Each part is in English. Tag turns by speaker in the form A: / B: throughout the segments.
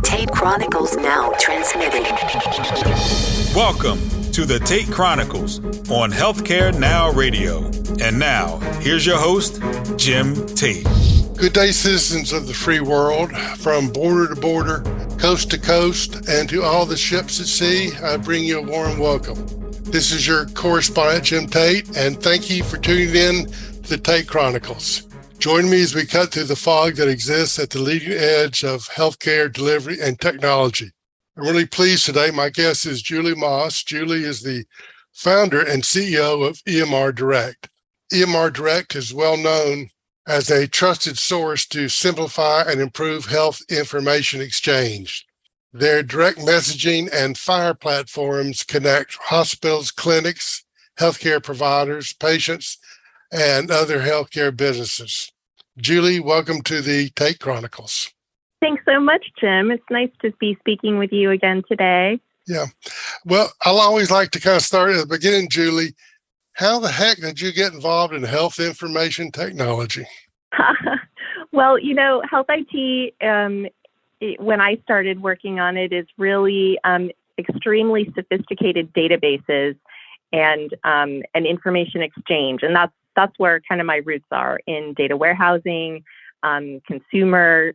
A: Tate Chronicles now transmitting.
B: Welcome to the Tate Chronicles on Healthcare Now Radio. And now, here's your host, Jim Tate.
C: Good day, citizens of the free world. From border to border, coast to coast, and to all the ships at sea, I bring you a warm welcome. This is your correspondent, Jim Tate, and thank you for tuning in to the Tate Chronicles. Join me as we cut through the fog that exists at the leading edge of healthcare delivery and technology. I'm really pleased today. My guest is Julie Maas. Julie is the founder and CEO of EMR Direct. EMR Direct is well known as a trusted source to simplify and improve health information exchange. Their direct messaging and FHIR platforms connect hospitals, clinics, healthcare providers, patients, and other healthcare businesses. Julie, welcome to the Tate Chronicles.
D: Thanks so much, Jim. It's nice to be speaking with you again today.
C: Yeah. Well, I'll always like to kind of start at the beginning, Julie. How the heck did you get involved in health information technology?
D: Well, health IT, when I started working on it, is really extremely sophisticated databases and information exchange. And that's where kind of my roots are, in data warehousing, consumer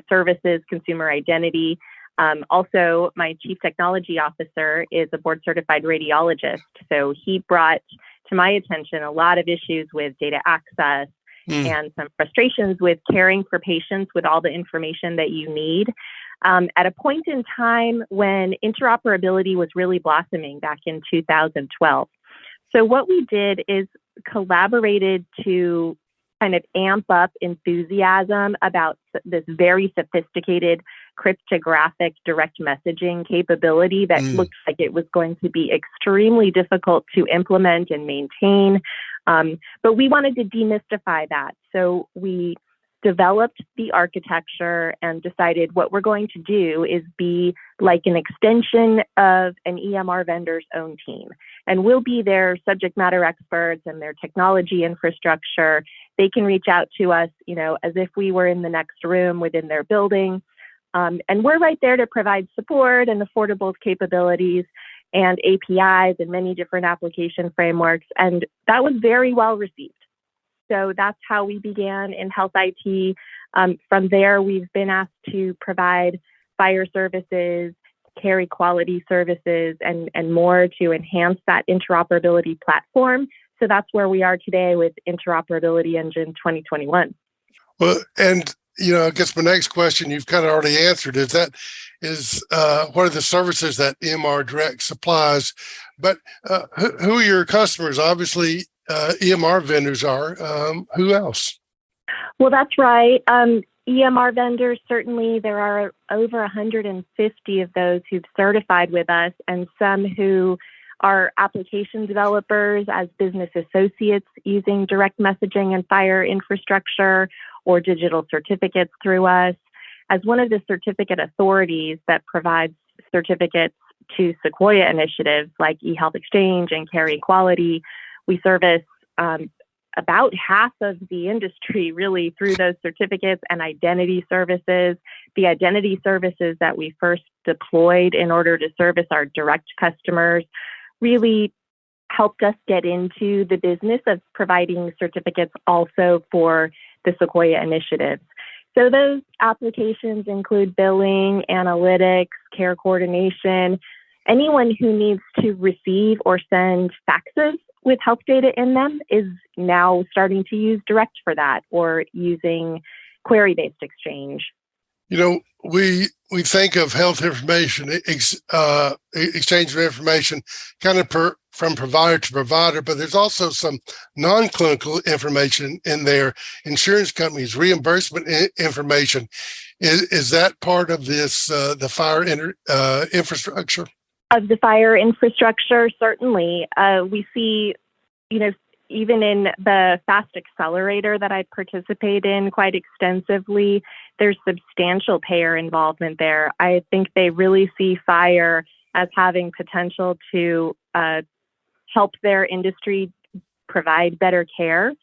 D: services, consumer identity. Also, my chief technology officer is a board certified radiologist. So he brought to my attention a lot of issues with data access and some frustrations with caring for patients with all the information that you need. At a point in time when interoperability was really blossoming back in 2012. So what we did is collaborated to kind of amp up enthusiasm about this very sophisticated cryptographic direct messaging capability that looked like it was going to be extremely difficult to implement and maintain. But we wanted to demystify that. So we developed the architecture and decided what we're going to do is be like an extension of an EMR vendor's own team. And we'll be their subject matter experts and their technology infrastructure. They can reach out to us, as if we were in the next room within their building. And we're right there to provide support and affordable capabilities and APIs and many different application frameworks. And that was very well received. So that's how we began in health IT. From there, we've been asked to provide FHIR services, carry quality services, and more to enhance that interoperability platform. So that's where we are today with Interoperability Engine 2021.
C: Well, and I guess my next question you've kind of already answered is what are the services that EMR Direct supplies? But who are your customers? Obviously, EMR vendors are. Who else?
D: Well, that's right. EMR vendors, certainly there are over 150 of those who've certified with us, and some who are application developers as business associates using direct messaging and FHIR infrastructure or digital certificates through us. As one of the certificate authorities that provides certificates to Sequoia initiatives like eHealth Exchange and Carry Quality, we service about half of the industry really through those certificates and identity services. The identity services that we first deployed in order to service our direct customers really helped us get into the business of providing certificates also for the Sequoia initiatives. So those applications include billing, analytics, care coordination. Anyone who needs to receive or send faxes with health data in them is now starting to use Direct for that, or using query-based exchange.
C: We think of health information, exchange of information kind of from provider to provider, but there's also some non-clinical information in there, insurance companies, reimbursement information. Is that part of this, the FHIR infrastructure?
D: Of the FHIR infrastructure, certainly. We see, even in the FAST Accelerator that I participate in quite extensively, there's substantial payer involvement there. I think they really see FHIR as having potential to help their industry provide better care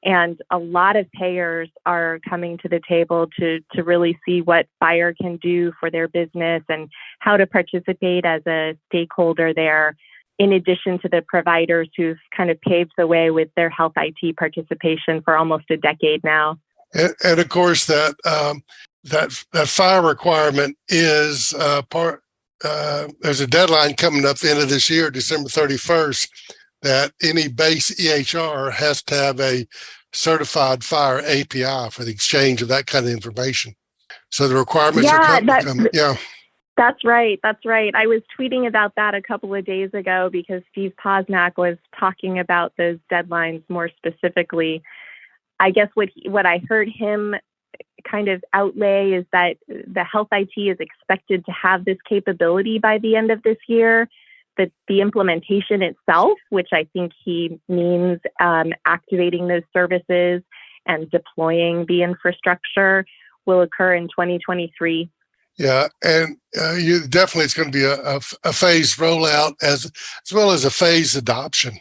D: And a lot of payers are coming to the table to really see what FHIR can do for their business and how to participate as a stakeholder there, in addition to the providers who've kind of paved the way with their health IT participation for almost a decade now.
C: And of course, that FHIR requirement is there's a deadline coming up the end of this year, December 31st, that any base EHR has to have a certified FHIR API for the exchange of that kind of information. So the requirements are coming. Yeah.
D: That's right. I was tweeting about that a couple of days ago because Steve Posnack was talking about those deadlines more specifically. I guess what I heard him kind of outlay is that the health IT is expected to have this capability by the end of this year. That the implementation itself, which I think he means activating those services and deploying the infrastructure, will occur in 2023.
C: Yeah, and definitely it's going to be a phased rollout as well as a phased adoption.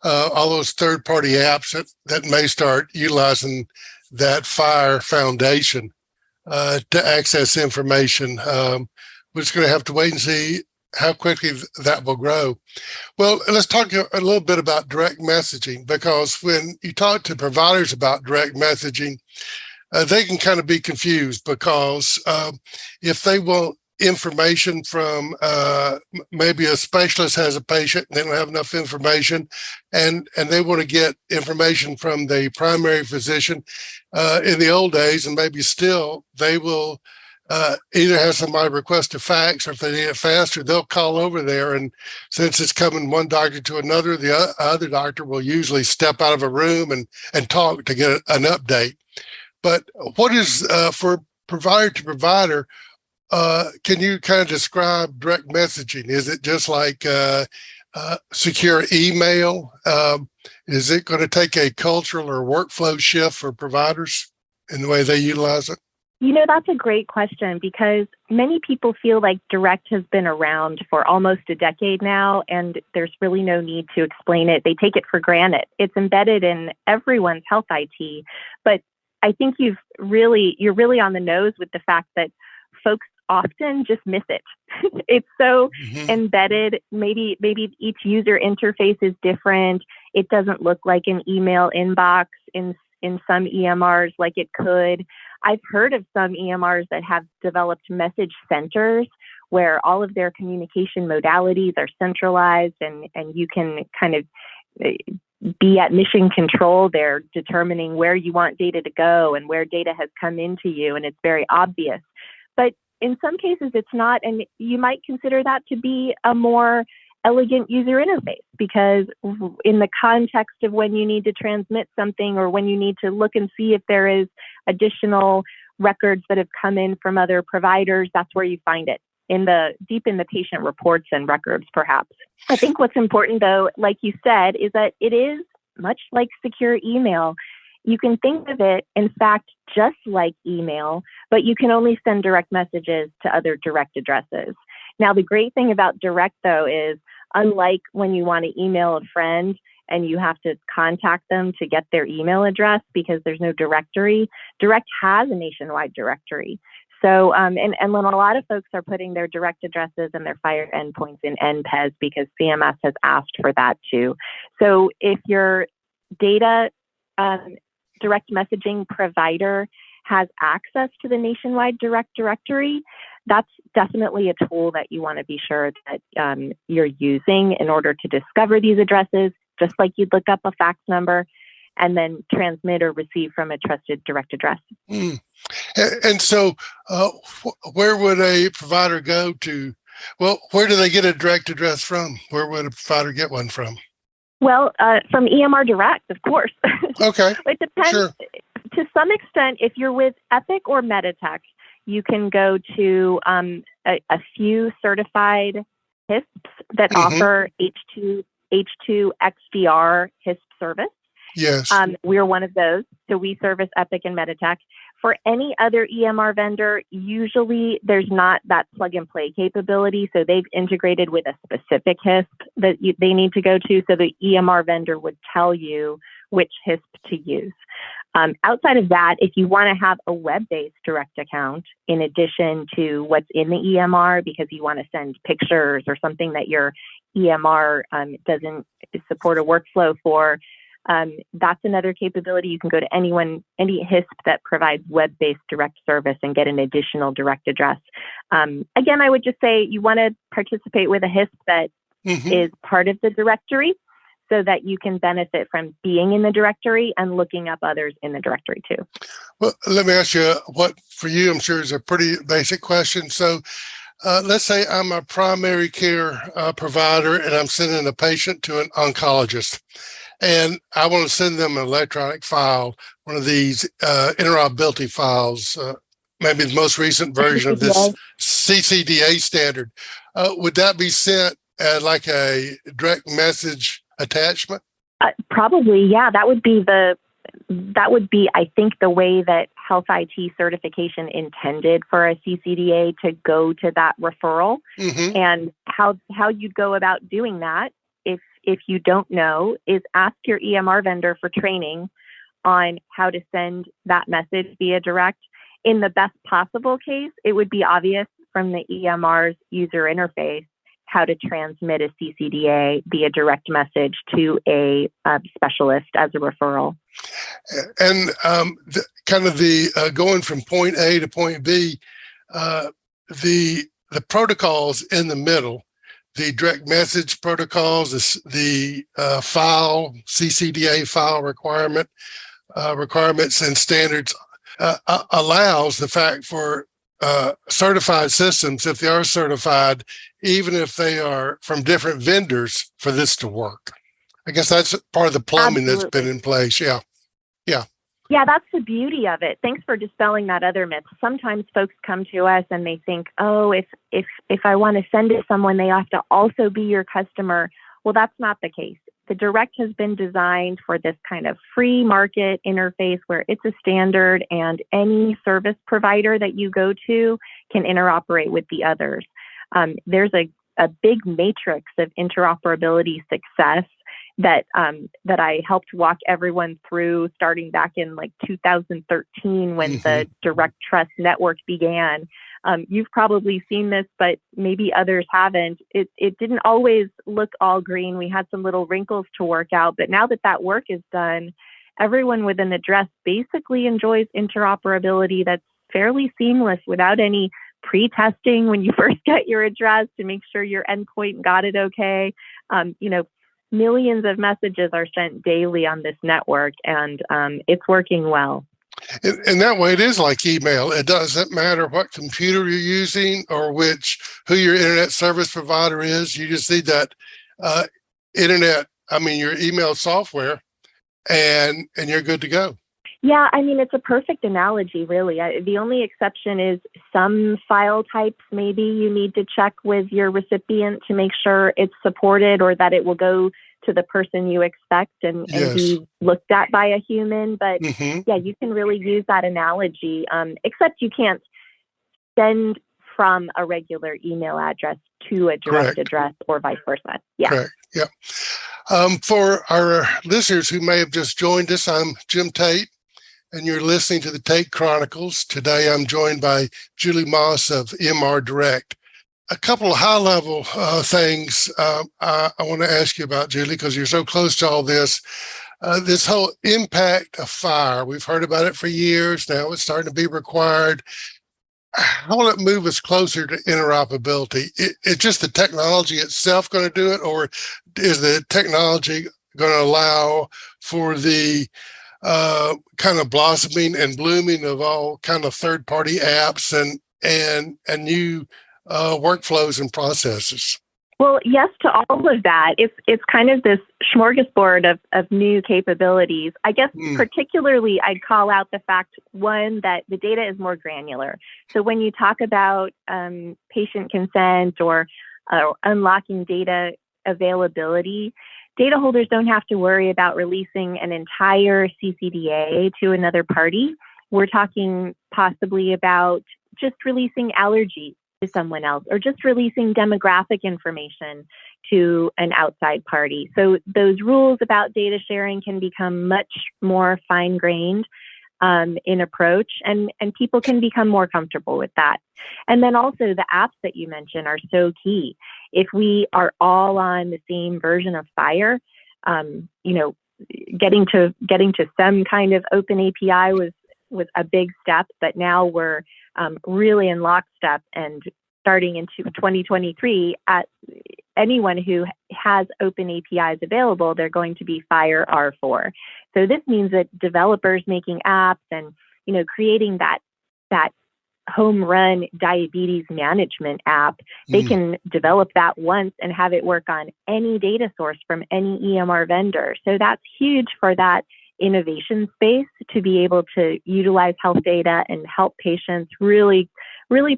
C: All those third-party apps that may start utilizing that FHIR foundation to access information. We're just going to have to wait and see how quickly that will grow. Well, let's talk a little bit about direct messaging, because when you talk to providers about direct messaging, they can kind of be confused because if they want information from maybe a specialist has a patient and they don't have enough information, and they want to get information from the primary physician in the old days, and maybe still, they will either have somebody request a fax, or if they need it faster, they'll call over there. And since it's coming one doctor to another, the other doctor will usually step out of a room and talk to get an update. But what is, for provider to provider, can you kind of describe direct messaging? Is it just like secure email? Is it going to take a cultural or workflow shift for providers in the way they utilize it?
D: That's a great question, because many people feel like direct has been around for almost a decade now, and there's really no need to explain it. They take it for granted. It's embedded in everyone's health IT. But I think you're really on the nose with the fact that folks often just miss it. It's so embedded. Maybe each user interface is different. It doesn't look like an email inbox in some EMRs like it could. I've heard of some EMRs that have developed message centers where all of their communication modalities are centralized, and you can kind of be at mission control there, determining where you want data to go and where data has come into you, and it's very obvious. But in some cases, it's not, and you might consider that to be a more elegant user interface, because in the context of when you need to transmit something, or when you need to look and see if there is additional records that have come in from other providers, that's where you find it, deep in the patient reports and records, perhaps. I think what's important, though, like you said, is that it is much like secure email. You can think of it, in fact, just like email, but you can only send direct messages to other direct addresses. Now, the great thing about direct, though, is unlike when you want to email a friend and you have to contact them to get their email address because there's no directory, direct has a nationwide directory. So, and when a lot of folks are putting their direct addresses and their FHIR endpoints in NPES because CMS has asked for that too. So if your data direct messaging provider has access to the nationwide direct directory, that's definitely a tool that you want to be sure that you're using in order to discover these addresses, just like you'd look up a fax number and then transmit or receive from a trusted direct address.
C: And so where would a provider go to? Well, where do they get a direct address from? Where would a provider get one from?
D: Well, from EMR Direct, of course.
C: Okay.
D: It depends. Sure. To some extent, if you're with Epic or Meditech, you can go to a few certified HISPs that offer H2 XDR HISP service.
C: Yes.
D: We're one of those. So we service Epic and Meditech. For any other EMR vendor, usually there's not that plug and play capability. So they've integrated with a specific HISP that they need to go to. So the EMR vendor would tell you which HISP to use. Outside of that, if you want to have a web-based direct account in addition to what's in the EMR because you want to send pictures or something that your EMR doesn't support a workflow for, that's another capability. You can go to any HISP that provides web-based direct service and get an additional direct address. Again, I would just say you want to participate with a HISP that is part of the directory so that you can benefit from being in the directory and looking up others in the directory too.
C: Well, let me ask you what for you, I'm sure is a pretty basic question. So let's say I'm a primary care provider and I'm sending a patient to an oncologist. And I want to send them an electronic file, one of these interoperability files, maybe the most recent version of this CCDA standard. Would that be sent like a direct message attachment?
D: Probably, yeah. That would be, I think, the way that Health IT certification intended for a CCDA to go to that referral. And how you'd go about doing that, if you don't know, is ask your EMR vendor for training on how to send that message via direct. In the best possible case, it would be obvious from the EMR's user interface how to transmit a CCDA via direct message to a specialist as a referral.
C: And the going from point A to point B, the protocols in the middle, the direct message protocols, the file, CCDA file requirements and standards allows the fact for certified systems, if they are certified, even if they are from different vendors, for this to work. I guess that's part of the plumbing that's been in place. Yeah.
D: Yeah, that's the beauty of it. Thanks for dispelling that other myth. Sometimes folks come to us and they think, oh, if I want to send it to someone, they have to also be your customer. Well, that's not the case. The direct has been designed for this kind of free market interface where it's a standard and any service provider that you go to can interoperate with the others. There's a big matrix of interoperability success that I helped walk everyone through starting back in like 2013 when the Direct Trust Network began. You've probably seen this, but maybe others haven't. It didn't always look all green. We had some little wrinkles to work out, but now that work is done, everyone with an address basically enjoys interoperability that's fairly seamless without any pre-testing when you first get your address to make sure your endpoint got it okay. Millions of messages are sent daily on this network, and it's working well.
C: And that way, it is like email. It doesn't matter what computer you're using or who your internet service provider is. You just need that your email software, and you're good to go.
D: Yeah, it's a perfect analogy, really. The only exception is some file types maybe you need to check with your recipient to make sure it's supported or that it will go to the person you expect and be looked at by a human. But yeah, you can really use that analogy, except you can't send from a regular email address to a direct address or vice versa. Yeah.
C: Correct. Yeah. For our listeners who may have just joined us, I'm Jim Tate, and you're listening to the Tate Chronicles. Today, I'm joined by Julie Maas of EMR Direct. A couple of high-level things I want to ask you about, Julie, because you're so close to all this. This whole impact of FHIR, we've heard about it for years. Now it's starting to be required. How will it move us closer to interoperability? It's just the technology itself going to do it, or is the technology going to allow for the kind of blossoming and blooming of all kind of third-party apps and new workflows and processes?
D: Well, yes to all of that. It's kind of this smorgasbord of new capabilities. I guess particularly I'd call out the fact, one, that the data is more granular. So when you talk about patient consent or unlocking data availability, data holders don't have to worry about releasing an entire CCDA to another party. We're talking possibly about just releasing allergies to someone else, or just releasing demographic information to an outside party. So those rules about data sharing can become much more fine-grained in approach, and people can become more comfortable with that. And then also the apps that you mentioned are so key. If we are all on the same version of FHIR, getting to some kind of open API was a big step, but now we're really in lockstep, and starting into 2023, at anyone who has open APIs available, they're going to be FHIR R4. So this means that developers making apps and creating that home run diabetes management app, they can develop that once and have it work on any data source from any EMR vendor. So that's huge for that innovation space, to be able to utilize health data and help patients really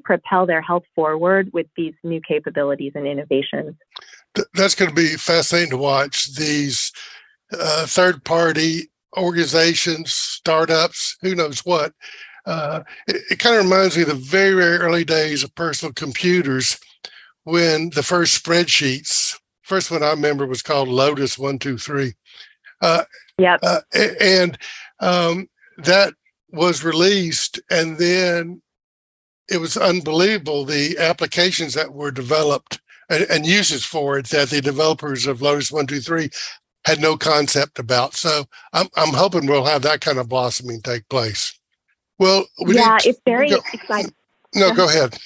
D: propel their health forward with these new capabilities and innovations.
C: That's going to be fascinating to watch. These third-party organizations, startups, who knows what. It kind of reminds me of the very, very early days of personal computers, when the first spreadsheets, first one I remember was called Lotus 123. And that was released, and then it was unbelievable, the applications that were developed and uses for it that the developers of Lotus 123 had no concept about. So I'm hoping we'll have that kind of blossoming take place. Well,
D: it's very exciting.
C: No, go ahead.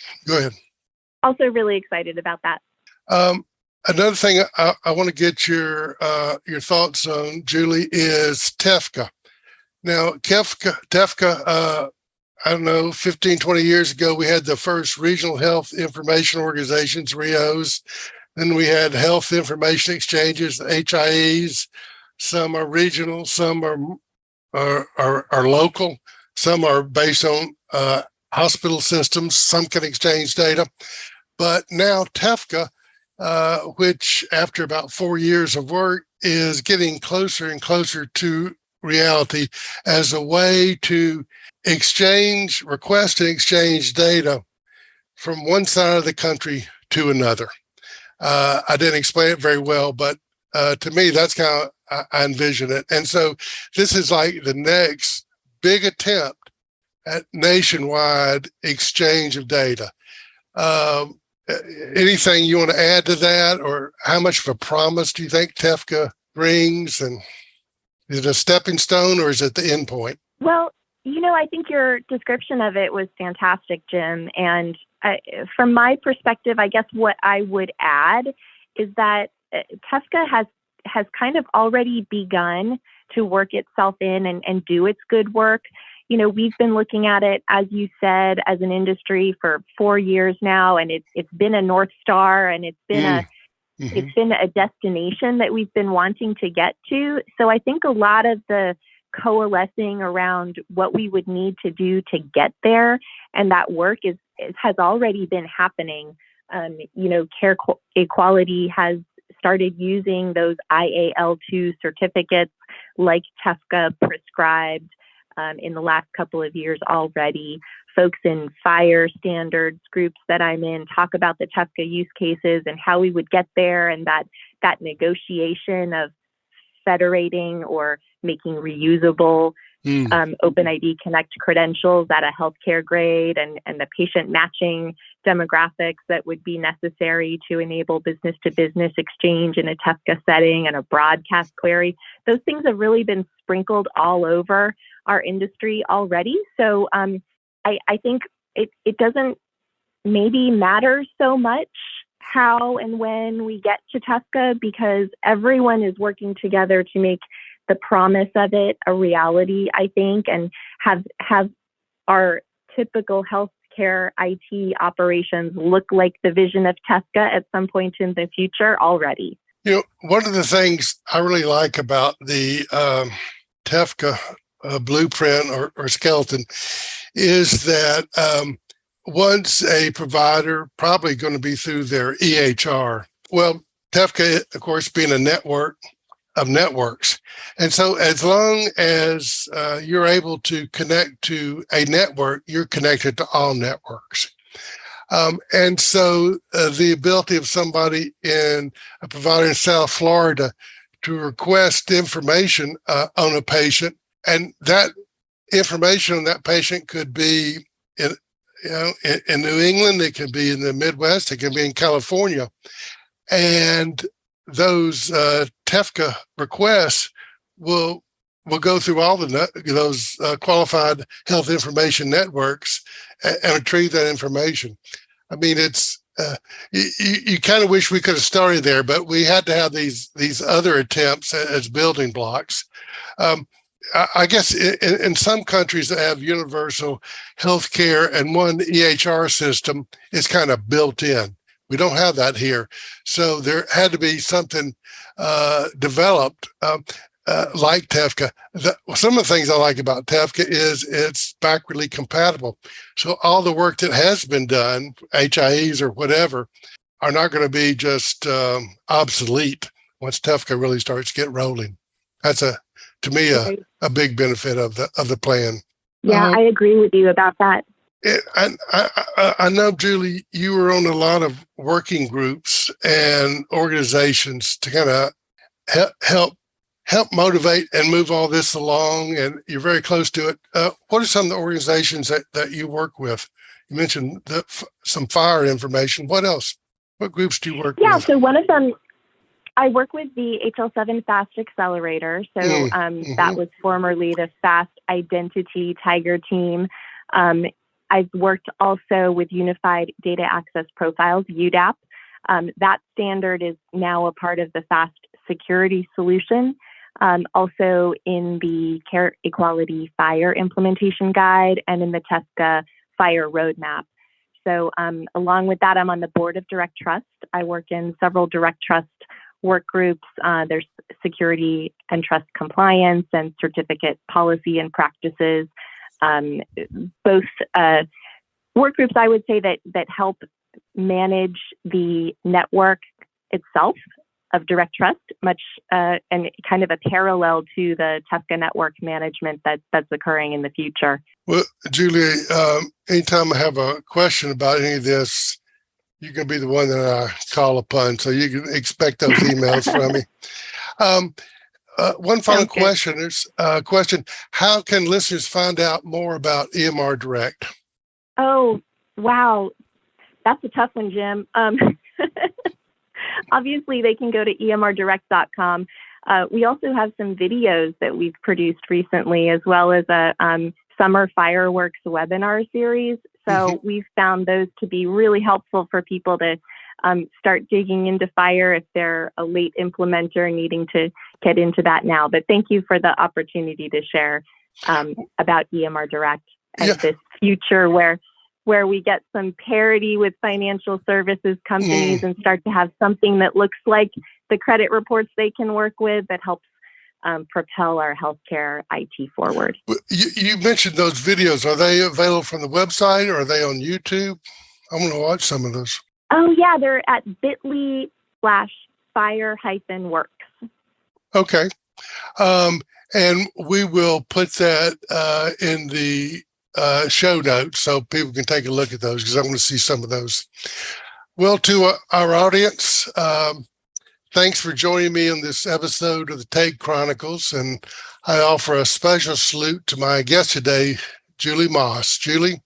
D: Also really excited about that.
C: Another thing I want to get your thoughts on, Julie, is TEFCA. Now, TEFCA, I don't know, 15, 20 years ago, we had the first regional health information organizations, RIOs. Then we had health information exchanges, the HIEs. Some are regional, some are local, some are based on hospital systems, some can exchange data. But now TEFCA, which after about 4 years of work is getting closer and closer to reality as a way to request and exchange data from one side of the country to another. I didn't explain it very well, but to me, that's how I envision it. And so this is like the next big attempt at nationwide exchange of data. Anything you want to add to that, or how much of a promise do you think TEFCA brings? And is it a stepping stone, or is it the end point?
D: Well, I think your description of it was fantastic, Jim. And from my perspective, I guess what I would add is that TEFCA has kind of already begun to work itself in and do its good work. We've been looking at it, as you said, as an industry for 4 years now, and it's been a North Star, and it's been it's been a destination that we've been wanting to get to. So I think a lot of the coalescing around what we would need to do to get there, and that work has already been happening. Care Equality has started using those IAL2 certificates like TEFCA prescribed in the last couple of years already. Folks in FHIR standards groups that I'm in talk about the TEFCA use cases and how we would get there, and that negotiation of federating or making reusable OpenID Connect credentials at a healthcare grade, and the patient matching demographics that would be necessary to enable business-to-business exchange in a TEFCA setting and a broadcast query. Those things have really been sprinkled all over our industry already. So I think it doesn't maybe matter so much how and when we get to TEFCA, because everyone is working together to make the promise of it a reality, I think, and have our typical healthcare IT operations look like the vision of TEFCA at some point in the future already.
C: One of the things I really like about the TEFCA blueprint or skeleton is that once a provider, probably going to be through their EHR. Well, TEFCA, of course, being a network of networks. And so as long as you're able to connect to a network, you're connected to all networks. And so the ability of somebody a provider in South Florida to request information on a patient, and that information on that patient could be in New England, it can be in the Midwest, it can be in California. And those TEFCA requests will go through all those qualified health information networks and retrieve that information. I mean, it's you kind of wish we could have started there, but we had to have these other attempts as building blocks. I guess in some countries that have universal health care and one EHR system is kind of built in. We don't have that here. So there had to be something developed like TEFCA. Some of the things I like about TEFCA is it's backwardly compatible. So all the work that has been done, HIEs or whatever, are not going to be just obsolete once TEFCA really starts to get rolling. That's to me a big benefit of the plan.
D: Yeah, I agree with you about that.
C: I know, Julie, you were on a lot of working groups and organizations to kind of help motivate and move all this along, and you're very close to it. What are some of the organizations that you work with? You mentioned some FHIR information. What else? What groups do you work with?
D: Yeah, so one of them, I work with the HL7 Fast Accelerator. So that was formerly the Fast Identity Tiger team. I've worked also with Unified Data Access Profiles, UDAP. That standard is now a part of the Fast Security solution. Also in the Care Equality FHIR implementation guide and in the TEFCA FHIR roadmap. So along with that, I'm on the board of Direct Trust. I work in several Direct Trust work groups. There's security and trust compliance and certificate policy and practices. Both work groups, I would say, that help manage the network itself of Direct Trust, much and kind of a parallel to the TEFCA network management that's occurring in the future.
C: Well, Julie, anytime I have a question about any of this, you can be the one that I call upon, so you can expect those emails from me. One final question is question: how can listeners find out more about EMR Direct?
D: Oh, wow, that's a tough one, Jim. Obviously, they can go to emrdirect.com. We also have some videos that we've produced recently, as well as a Summer Fireworks webinar series. So we've found those to be really helpful for people to start digging into FHIR if they're a late implementer needing to get into that now. But thank you for the opportunity to share about EMR Direct and this future where we get some parity with financial services companies and start to have something that looks like the credit reports they can work with that helps propel our healthcare IT forward.
C: You mentioned those videos. Are they available from the website or are they on YouTube? I'm going to watch some of those.
D: Oh, yeah. They're at bit.ly/FHIR-works.
C: Okay. And we will put that in the show notes so people can take a look at those because I want to see some of those. Well, to our audience, thanks for joining me on this episode of the Tate Chronicles, and I offer a special salute to my guest today, Julie Maas. Julie,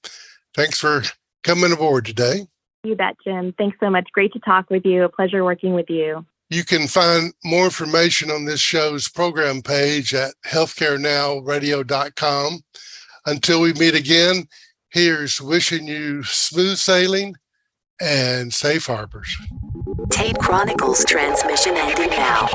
C: thanks for coming aboard today.
D: You bet, Jim. Thanks so much. Great to talk with you. A pleasure working with you.
C: You can find more information on this show's program page at healthcarenowradio.com. Until we meet again, here's wishing you smooth sailing and safe harbors.
A: Tate Chronicles transmission ending now.